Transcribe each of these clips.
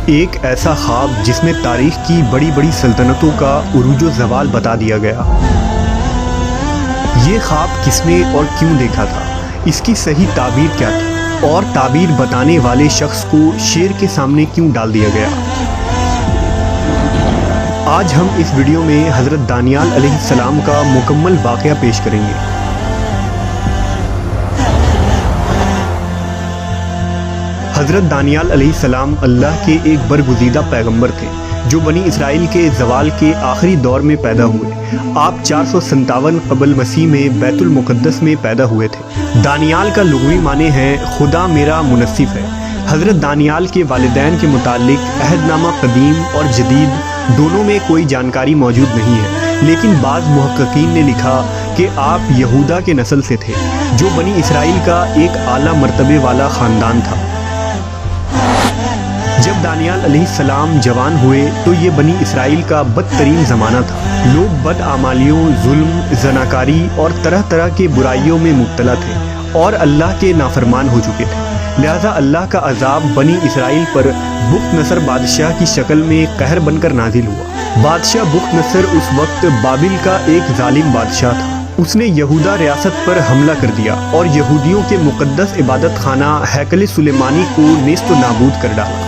ایک ایسا خواب جس میں تاریخ کی بڑی بڑی سلطنتوں کا عروج و زوال بتا دیا گیا۔ یہ خواب کس نے اور کیوں دیکھا تھا، اس کی صحیح تعبیر کیا تھی، اور تعبیر بتانے والے شخص کو شیر کے سامنے کیوں ڈال دیا گیا۔ آج ہم اس ویڈیو میں حضرت دانیال علیہ السلام کا مکمل واقعہ پیش کریں گے۔ حضرت دانیال علیہ السلام اللہ کے ایک برگزیدہ پیغمبر تھے جو بنی اسرائیل کے زوال کے آخری دور میں پیدا ہوئے۔ آپ 457 قبل مسیح میں بیت المقدس میں پیدا ہوئے تھے۔ دانیال کا لغوی معنی ہے خدا میرا منصف ہے۔ حضرت دانیال کے والدین کے متعلق عہد نامہ قدیم اور جدید دونوں میں کوئی جانکاری موجود نہیں ہے، لیکن بعض محققین نے لکھا کہ آپ یہودا کے نسل سے تھے جو بنی اسرائیل کا ایک اعلیٰ مرتبے والا خاندان تھا۔ جب دانیال علیہ السلام جوان ہوئے تو یہ بنی اسرائیل کا بدترین زمانہ تھا۔ لوگ بدعمالیوں، ظلم، زناکاری اور طرح طرح کے برائیوں میں مبتلا تھے اور اللہ کے نافرمان ہو چکے تھے، لہذا اللہ کا عذاب بنی اسرائیل پر بخت نصر بادشاہ کی شکل میں قہر بن کر نازل ہوا۔ بادشاہ بخت نصر اس وقت بابل کا ایک ظالم بادشاہ تھا۔ اس نے یہودا ریاست پر حملہ کر دیا اور یہودیوں کے مقدس عبادت خانہ ہیکل سلیمانی کو نیست و نابود کر ڈالا۔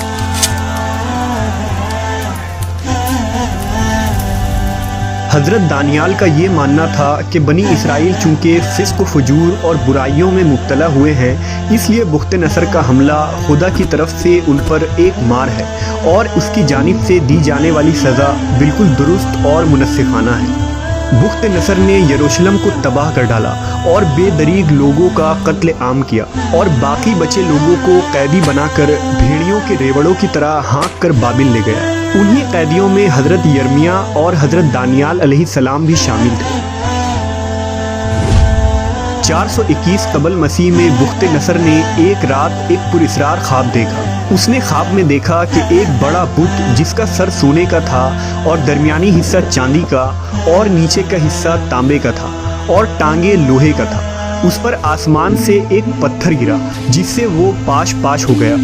حضرت دانیال کا یہ ماننا تھا کہ بنی اسرائیل چونکہ فسق و فجور اور برائیوں میں مبتلا ہوئے ہیں، اس لیے بخت نصر کا حملہ خدا کی طرف سے ان پر ایک مار ہے اور اس کی جانب سے دی جانے والی سزا بالکل درست اور منصفانہ ہے۔ بخت نصر نے یروشلم کو تباہ کر ڈالا اور بے دریغ لوگوں کا قتل عام کیا اور باقی بچے لوگوں کو قیدی بنا کر بھیڑیوں کے ریوڑوں کی طرح ہانک کر بابل لے گیا۔ انہی قیدیوں میں حضرت یرمیہ اور حضرت دانیال علیہ السلام بھی شامل تھے۔ 421 قبل مسیح میں بخت نصر نے ایک رات ایک پراسرار خواب دیکھا۔ اس نے خواب میں دیکھا کہ ایک بڑا بت جس کا سر سونے کا تھا اور درمیانی حصہ چاندی کا اور نیچے کا حصہ تانبے کا تھا اور ٹانگیں لوہے کا تھا، اس پر آسمان سے ایک پتھر گرا جس سے وہ پاش پاش ہو گیا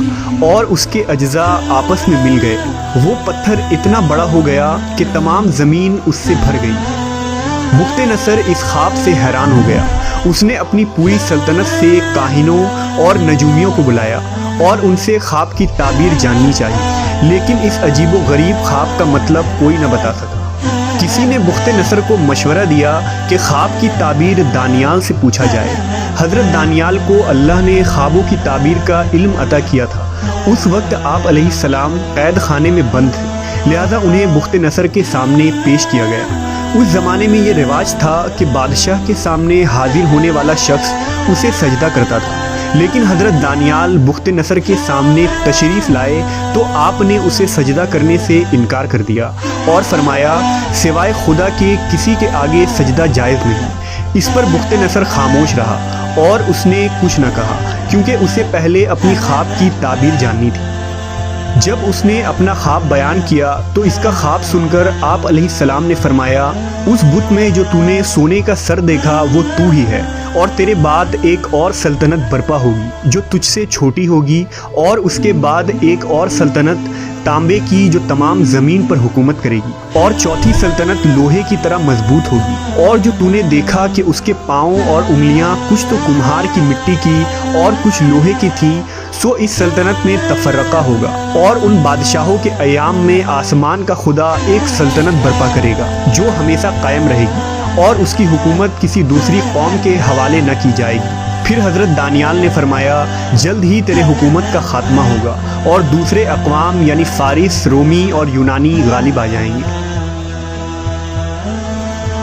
اور اس کے اجزاء آپس میں مل گئے۔ وہ پتھر اتنا بڑا ہو گیا کہ تمام زمین اس سے بھر گئی۔ بخت نصر اس خواب سے حیران ہو گیا۔ اس نے اپنی پوری سلطنت سے کاہنوں اور نجومیوں کو بلایا اور ان سے خواب کی تعبیر جاننی چاہیے، لیکن اس عجیب و غریب خواب کا مطلب کوئی نہ بتا سکا۔ کسی نے بخت نصر کو مشورہ دیا کہ خواب کی تعبیر دانیال سے پوچھا جائے۔ حضرت دانیال کو اللہ نے خوابوں کی تعبیر کا علم عطا کیا تھا۔ اس وقت آپ علیہ السلام قید خانے میں بند تھے، لہذا انہیں بخت نصر کے سامنے پیش کیا گیا۔ اس زمانے میں یہ رواج تھا کہ بادشاہ کے سامنے حاضر ہونے والا شخص اسے سجدہ کرتا تھا، لیکن حضرت دانیال بخت نصر کے سامنے تشریف لائے تو آپ نے اسے سجدہ کرنے سے انکار کر دیا اور فرمایا سوائے خدا کے کسی کے آگے سجدہ جائز نہیں۔ اس پر بخت نصر خاموش رہا اور اس نے کچھ نہ کہا کیونکہ اسے پہلے اپنی خواب کی تعبیر جاننی تھی۔ جب اس نے اپنا خواب بیان کیا تو اس کا خواب سن کر آپ علیہ السلام نے فرمایا اس بت میں جو تو نے سونے کا سر دیکھا وہ تو ہی ہے، اور تیرے بعد ایک اور سلطنت برپا ہوگی جو تجھ سے چھوٹی ہوگی، اور اس کے بعد ایک اور سلطنت تانبے کی جو تمام زمین پر حکومت کرے گی، اور چوتھی سلطنت لوہے کی طرح مضبوط ہوگی، اور جو تو نے دیکھا کہ اس کے پاؤں اور انگلیاں کچھ تو کمہار کی مٹی کی اور کچھ لوہے کی تھیں، سو اس سلطنت میں تفرقہ ہوگا، اور ان بادشاہوں کے ایام میں آسمان کا خدا ایک سلطنت برپا کرے گا جو ہمیشہ قائم رہے گی، اور اس کی حکومت کسی دوسری قوم کے حوالے نہ کی جائے گی۔ پھر حضرت دانیال نے فرمایا جلد ہی تیرے حکومت کا خاتمہ ہوگا اور دوسرے اقوام یعنی فارس، رومی اور یونانی غالب آ جائیں گے۔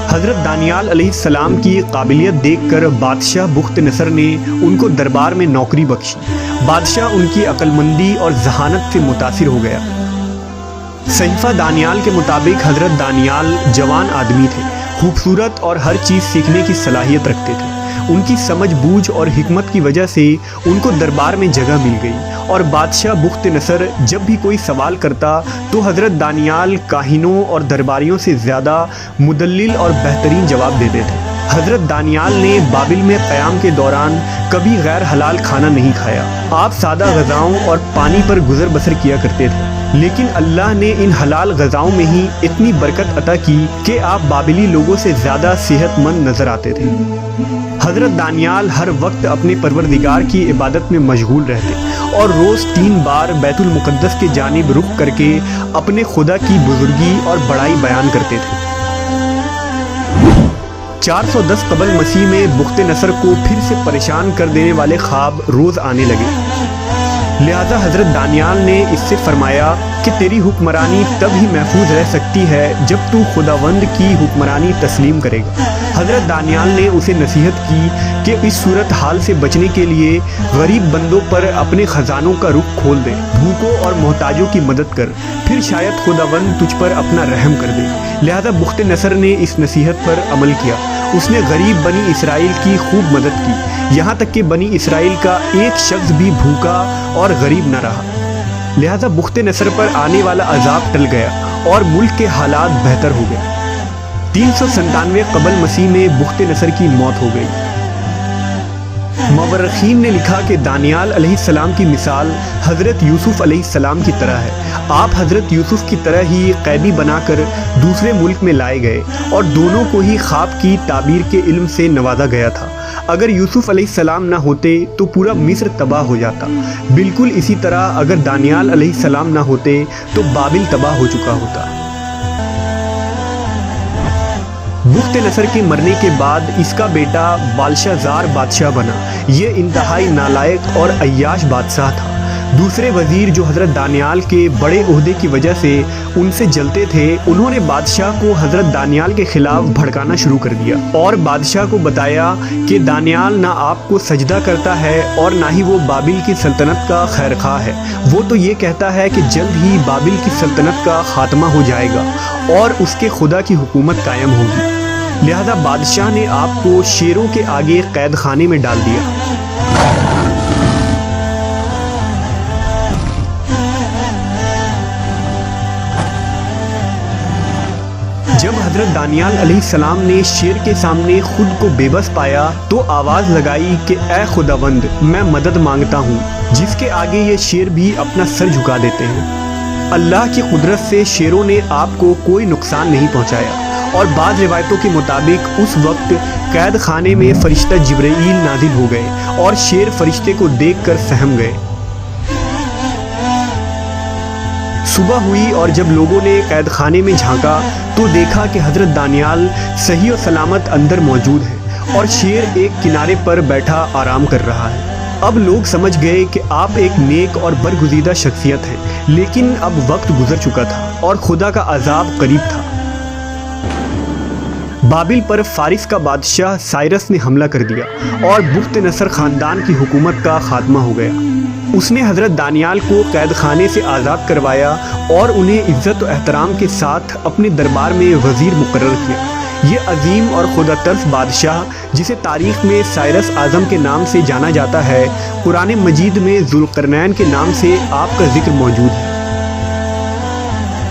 حضرت دانیال علیہ السلام کی قابلیت دیکھ کر بادشاہ بخت نصر نے ان کو دربار میں نوکری بخشی۔ بادشاہ ان کی عقل مندی اور ذہانت سے متاثر ہو گیا۔ صحیفہ دانیال کے مطابق حضرت دانیال جوان آدمی تھے، خوبصورت اور ہر چیز سیکھنے کی صلاحیت رکھتے تھے۔ ان کی سمجھ بوجھ اور حکمت کی وجہ سے ان کو دربار میں جگہ مل گئی، اور بادشاہ بخت نصر جب بھی کوئی سوال کرتا تو حضرت دانیال کاہنوں اور درباریوں سے زیادہ مدلل اور بہترین جواب دیتے تھے۔ حضرت دانیال نے بابل میں قیام کے دوران کبھی غیر حلال کھانا نہیں کھایا۔ آپ سادہ غذاؤں اور پانی پر گزر بسر کیا کرتے تھے، لیکن اللہ نے ان حلال غذاؤں میں ہی اتنی برکت عطا کی کہ آپ بابلی لوگوں سے زیادہ صحت مند نظر آتے تھے۔ حضرت دانیال ہر وقت اپنے پروردگار کی عبادت میں مشغول رہتے اور روز 3 بار بیت المقدس کی جانب رخ کر کے اپنے خدا کی بزرگی اور بڑائی بیان کرتے تھے۔ 410 قبل مسیح میں بخت نصر کو پھر سے پریشان کر دینے والے خواب روز آنے لگے، لہذا حضرت دانیال نے اس سے فرمایا کہ تیری حکمرانی تب ہی محفوظ رہ سکتی ہے جب تو خداوند کی حکمرانی تسلیم کرے گا۔ حضرت دانیال نے اسے نصیحت کی کہ اس صورتحال سے بچنے کے لیے غریب بندوں پر اپنے خزانوں کا رخ کھول دے، بھوکوں اور محتاجوں کی مدد کر، پھر شاید خداوند تجھ پر اپنا رحم کر دے۔ لہذا بخت نصر نے اس نصیحت پر عمل کیا۔ اس نے غریب بنی اسرائیل کی خوب مدد کی، یہاں تک کہ بنی اسرائیل کا ایک شخص بھی بھوکا اور غریب نہ رہا۔ لہذا بخت نصر پر آنے والا عذاب ٹل گیا اور ملک کے حالات بہتر ہو گئے۔ 397 قبل مسیح میں بخت نصر کی موت ہو گئی۔ مورخین نے لکھا کہ دانیال علیہ السلام کی مثال حضرت یوسف علیہ السلام کی طرح ہے۔ آپ حضرت یوسف کی طرح ہی قیدی بنا کر دوسرے ملک میں لائے گئے اور دونوں کو ہی خواب کی تعبیر کے علم سے نوازا گیا تھا۔ اگر یوسف علیہ السلام نہ ہوتے تو پورا مصر تباہ ہو جاتا۔ بالکل اسی طرح اگر دانیال علیہ السلام نہ ہوتے تو بابل تباہ ہو چکا ہوتا۔ بخت نصر کے مرنے کے بعد اس کا بیٹا بالشازار بادشاہ بنا۔ یہ انتہائی نالائق اور عیاش بادشاہ تھا۔ دوسرے وزیر جو حضرت دانیال کے بڑے عہدے کی وجہ سے ان سے جلتے تھے، انہوں نے بادشاہ کو حضرت دانیال کے خلاف بھڑکانا شروع کر دیا اور بادشاہ کو بتایا کہ دانیال نہ آپ کو سجدہ کرتا ہے اور نہ ہی وہ بابل کی سلطنت کا خیر خواہ ہے۔ وہ تو یہ کہتا ہے کہ جلد ہی بابل کی سلطنت کا خاتمہ ہو جائے گا اور اس کے خدا کی حکومت قائم ہوگی۔ لہذا بادشاہ نے آپ کو شیروں کے آگے قید خانے میں ڈال دیا۔ جب حضرت دانیال علیہ السلام نے شیر کے سامنے خود کو بے بس پایا تو آواز لگائی کہ اے خداوند، میں مدد مانگتا ہوں، جس کے آگے یہ شیر بھی اپنا سر جھکا دیتے ہیں۔ اللہ کی قدرت سے شیروں نے آپ کو کوئی نقصان نہیں پہنچایا، اور بعض روایتوں کے مطابق اس وقت قید خانے میں فرشتہ جبرائیل نازل ہو گئے اور شیر فرشتے کو دیکھ کر سہم گئے۔ صبح ہوئی اور جب لوگوں نے قید خانے میں جھانکا تو دیکھا کہ حضرت دانیال صحیح و سلامت اندر موجود ہے اور شیر ایک کنارے پر بیٹھا آرام کر رہا ہے۔ اب لوگ سمجھ گئے کہ آپ ایک نیک اور برگزیدہ شخصیت ہیں، لیکن اب وقت گزر چکا تھا اور خدا کا عذاب قریب تھا۔ بابل پر فارس کا بادشاہ سائرس نے حملہ کر دیا اور بخت نصر خاندان کی حکومت کا خاتمہ ہو گیا۔ اس نے حضرت دانیال کو قید خانے سے آزاد کروایا اور انہیں عزت و احترام کے ساتھ اپنے دربار میں وزیر مقرر کیا۔ یہ عظیم اور خدا ترس بادشاہ، جسے تاریخ میں سائرس اعظم کے نام سے جانا جاتا ہے، قرآن مجید میں ذوالقرنین کے نام سے آپ کا ذکر موجود ہے۔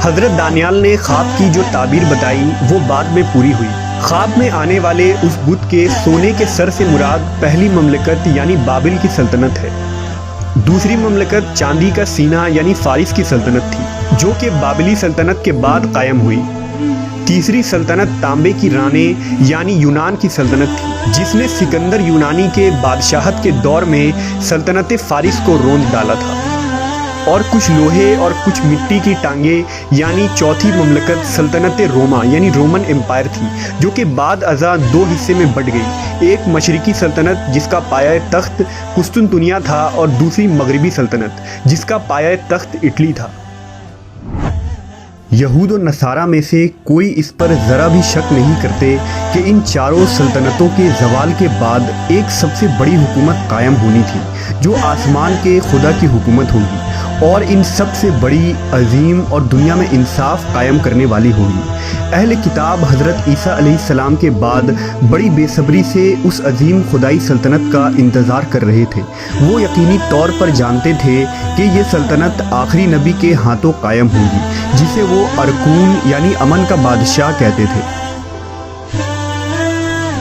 حضرت دانیال نے خواب کی جو تعبیر بتائی وہ بعد میں پوری ہوئی۔ خواب میں آنے والے اس بت کے سونے کے سر سے مراد پہلی مملکت یعنی بابل کی سلطنت ہے۔ دوسری مملکت چاندی کا سینہ یعنی فارس کی سلطنت تھی، جو کہ بابلی سلطنت کے بعد قائم ہوئی۔ تیسری سلطنت تانبے کی رانے یعنی یونان کی سلطنت تھی، جس نے سکندر یونانی کے بادشاہت کے دور میں سلطنت فارس کو روند ڈالا تھا۔ اور کچھ لوہے اور کچھ مٹی کی ٹانگیں یعنی چوتھی مملکت سلطنت روما یعنی رومن امپائر تھی، جو کہ بعد ازاں 2 حصے میں بٹ گئی، ایک مشرقی سلطنت جس کا پایہ تخت قسطنطنیہ تھا اور دوسری مغربی سلطنت جس کا پایہ تخت اٹلی تھا۔ یہود و نصارہ میں سے کوئی اس پر ذرا بھی شک نہیں کرتے کہ ان چاروں سلطنتوں کے زوال کے بعد ایک سب سے بڑی حکومت قائم ہونی تھی، جو آسمان کے خدا کی حکومت ہوگی اور ان سب سے بڑی، عظیم اور دنیا میں انصاف قائم کرنے والی ہوگی۔ اہل کتاب حضرت عیسیٰ علیہ السلام کے بعد بڑی بے صبری سے اس عظیم خدائی سلطنت کا انتظار کر رہے تھے۔ وہ یقینی طور پر جانتے تھے کہ یہ سلطنت آخری نبی کے ہاتھوں قائم ہوگی، جسے وہ ارکون یعنی امن کا بادشاہ کہتے تھے۔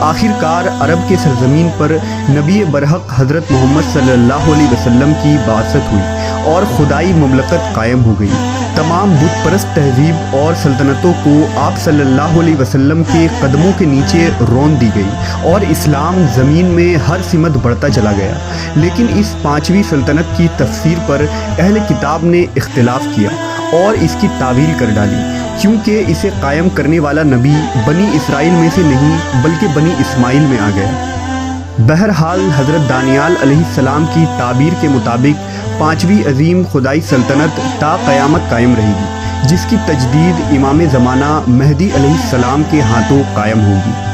آخر کار عرب کے سرزمین پر نبی برحق حضرت محمد صلی اللہ علیہ وسلم کی بعثت ہوئی اور خدائی مملکت قائم ہو گئی۔ تمام بت پرست تہذیب اور سلطنتوں کو آپ صلی اللہ علیہ وسلم کے قدموں کے نیچے رون دی گئی اور اسلام زمین میں ہر سمت بڑھتا چلا گیا۔ لیکن اس پانچویں سلطنت کی تفسیر پر اہل کتاب نے اختلاف کیا اور اس کی تعویل کر ڈالی، کیونکہ اسے قائم کرنے والا نبی بنی اسرائیل میں سے نہیں بلکہ بنی اسماعیل میں آ گیا۔ بہرحال حضرت دانیال علیہ السلام کی تعبیر کے مطابق پانچویں عظیم خدائی سلطنت تا قیامت قائم رہے گی، جس کی تجدید امام زمانہ مہدی علیہ السلام کے ہاتھوں قائم ہوگی۔